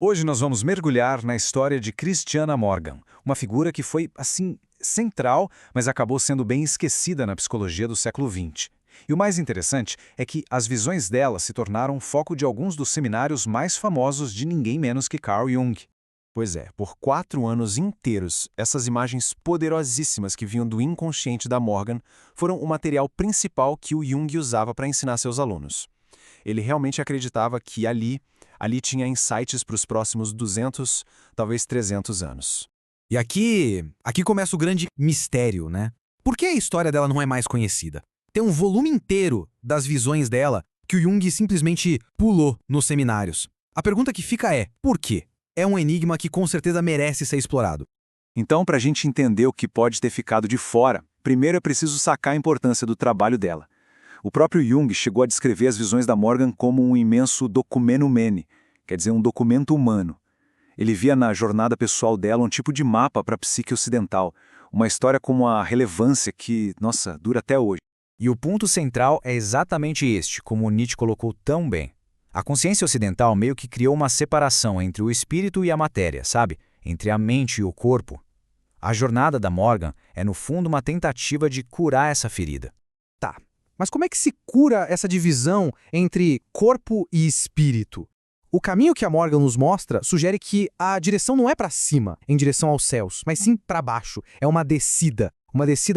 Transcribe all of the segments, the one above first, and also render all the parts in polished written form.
Hoje nós vamos mergulhar na história de Christiana Morgan, uma figura que foi, assim, central, mas acabou sendo bem esquecida na psicologia do século XX. E o mais interessante é que as visões dela se tornaram foco de alguns dos seminários mais famosos de ninguém menos que Carl Jung. Pois é, por 4 anos inteiros, essas imagens poderosíssimas que vinham do inconsciente da Morgan foram o material principal que o Jung usava para ensinar seus alunos. Ele realmente acreditava que ali tinha insights para os próximos 200, talvez 300 anos. E aqui começa o grande mistério, né? Por que a história dela não é mais conhecida? Tem um volume inteiro das visões dela que o Jung simplesmente pulou nos seminários. A pergunta que fica é, por quê? É um enigma que com certeza merece ser explorado. Então, para a gente entender o que pode ter ficado de fora, primeiro é preciso sacar a importância do trabalho dela. O próprio Jung chegou a descrever as visões da Morgan como um imenso documento humani, quer dizer, um documento humano. Ele via na jornada pessoal dela um tipo de mapa para a psique ocidental, uma história com uma relevância que, nossa, dura até hoje. E o ponto central é exatamente este, como Nietzsche colocou tão bem. A consciência ocidental meio que criou uma separação entre o espírito e a matéria, sabe? Entre a mente e o corpo. A jornada da Morgan é, no fundo, uma tentativa de curar essa ferida. Tá, mas como é que se cura essa divisão entre corpo e espírito? O caminho que a Morgan nos mostra sugere que a direção não é para cima, em direção aos céus, mas sim para baixo. É uma descida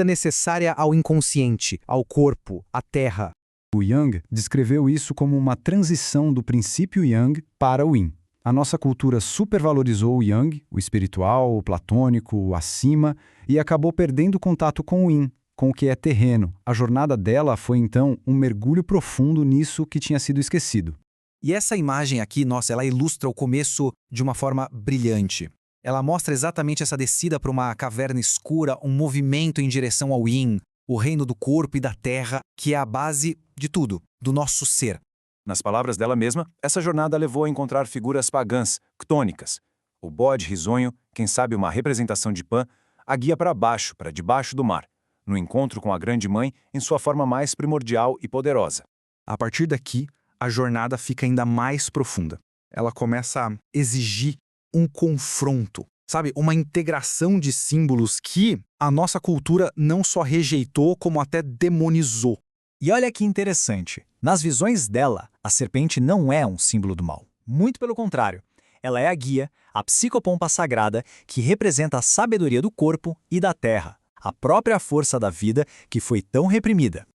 necessária ao inconsciente, ao corpo, à terra. O Jung descreveu isso como uma transição do princípio Yang para o Yin. A nossa cultura supervalorizou o Yang, o espiritual, o platônico, o acima, e acabou perdendo contato com o Yin, com o que é terreno. A jornada dela foi, então, um mergulho profundo nisso que tinha sido esquecido. E essa imagem aqui, nossa, ela ilustra o começo de uma forma brilhante. Ela mostra exatamente essa descida para uma caverna escura, um movimento em direção ao Yin, o reino do corpo e da terra, que é a base de tudo, do nosso ser. Nas palavras dela mesma, essa jornada levou a encontrar figuras pagãs, ctônicas. O bode risonho, quem sabe uma representação de Pan, a guia para baixo, para debaixo do mar, no encontro com a Grande Mãe em sua forma mais primordial e poderosa. A partir daqui, a jornada fica ainda mais profunda. Ela começa a exigir um confronto, sabe? Uma integração de símbolos que a nossa cultura não só rejeitou, como até demonizou. E olha que interessante, nas visões dela, a serpente não é um símbolo do mal. Muito pelo contrário, ela é a guia, a psicopompa sagrada, que representa a sabedoria do corpo e da terra, a própria força da vida que foi tão reprimida.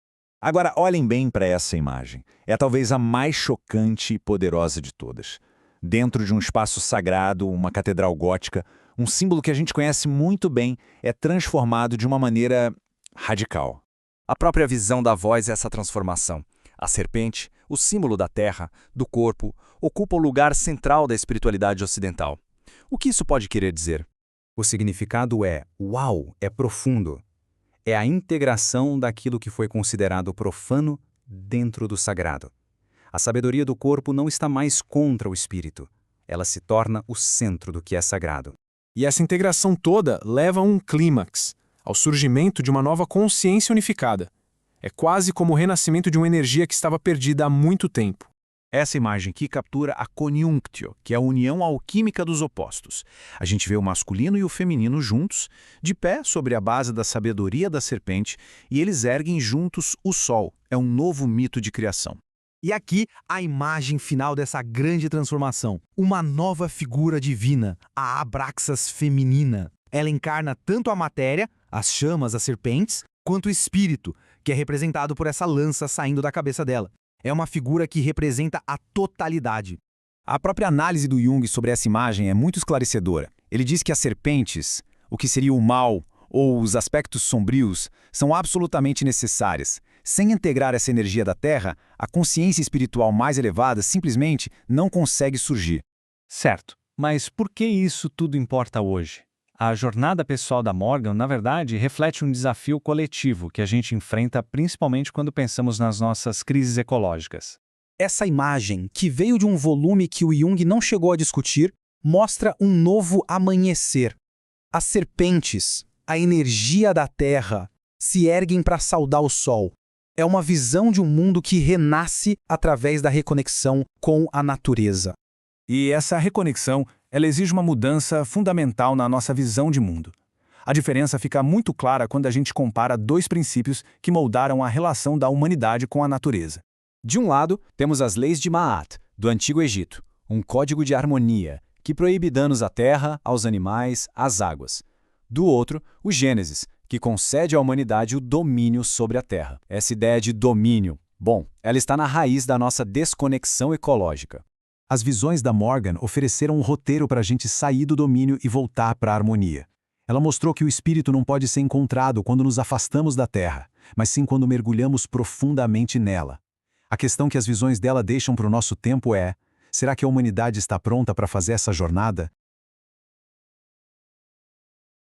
Agora, olhem bem para essa imagem. É talvez a mais chocante e poderosa de todas. Dentro de um espaço sagrado, uma catedral gótica, um símbolo que a gente conhece muito bem é transformado de uma maneira radical. A própria visão da voz é essa transformação. A serpente, o símbolo da terra, do corpo, ocupa o lugar central da espiritualidade ocidental. O que isso pode querer dizer? O significado é, uau, é profundo. É a integração daquilo que foi considerado profano dentro do sagrado. A sabedoria do corpo não está mais contra o espírito. Ela se torna o centro do que é sagrado. E essa integração toda leva a um clímax, ao surgimento de uma nova consciência unificada. É quase como o renascimento de uma energia que estava perdida há muito tempo. Essa imagem aqui captura a conjunctio, que é a união alquímica dos opostos. A gente vê o masculino e o feminino juntos, de pé sobre a base da sabedoria da serpente, e eles erguem juntos o sol. É um novo mito de criação. E aqui a imagem final dessa grande transformação. Uma nova figura divina, a Abraxas feminina. Ela encarna tanto a matéria, as chamas, as serpentes, quanto o espírito, que é representado por essa lança saindo da cabeça dela. É uma figura que representa a totalidade. A própria análise do Jung sobre essa imagem é muito esclarecedora. Ele diz que as serpentes, o que seria o mal ou os aspectos sombrios, são absolutamente necessárias. Sem integrar essa energia da Terra, a consciência espiritual mais elevada simplesmente não consegue surgir. Certo, mas por que isso tudo importa hoje? A jornada pessoal da Morgan, na verdade, reflete um desafio coletivo que a gente enfrenta principalmente quando pensamos nas nossas crises ecológicas. Essa imagem, que veio de um volume que o Jung não chegou a discutir, mostra um novo amanhecer. As serpentes, a energia da terra, se erguem para saudar o sol. É uma visão de um mundo que renasce através da reconexão com a natureza. E essa reconexão, ela exige uma mudança fundamental na nossa visão de mundo. A diferença fica muito clara quando a gente compara dois princípios que moldaram a relação da humanidade com a natureza. De um lado, temos as leis de Ma'at, do Antigo Egito, um código de harmonia que proíbe danos à terra, aos animais, às águas. Do outro, o Gênesis, que concede à humanidade o domínio sobre a terra. Essa ideia de domínio, bom, ela está na raiz da nossa desconexão ecológica. As visões da Morgan ofereceram um roteiro para a gente sair do domínio e voltar para a harmonia. Ela mostrou que o espírito não pode ser encontrado quando nos afastamos da Terra, mas sim quando mergulhamos profundamente nela. A questão que as visões dela deixam para o nosso tempo é: será que a humanidade está pronta para fazer essa jornada?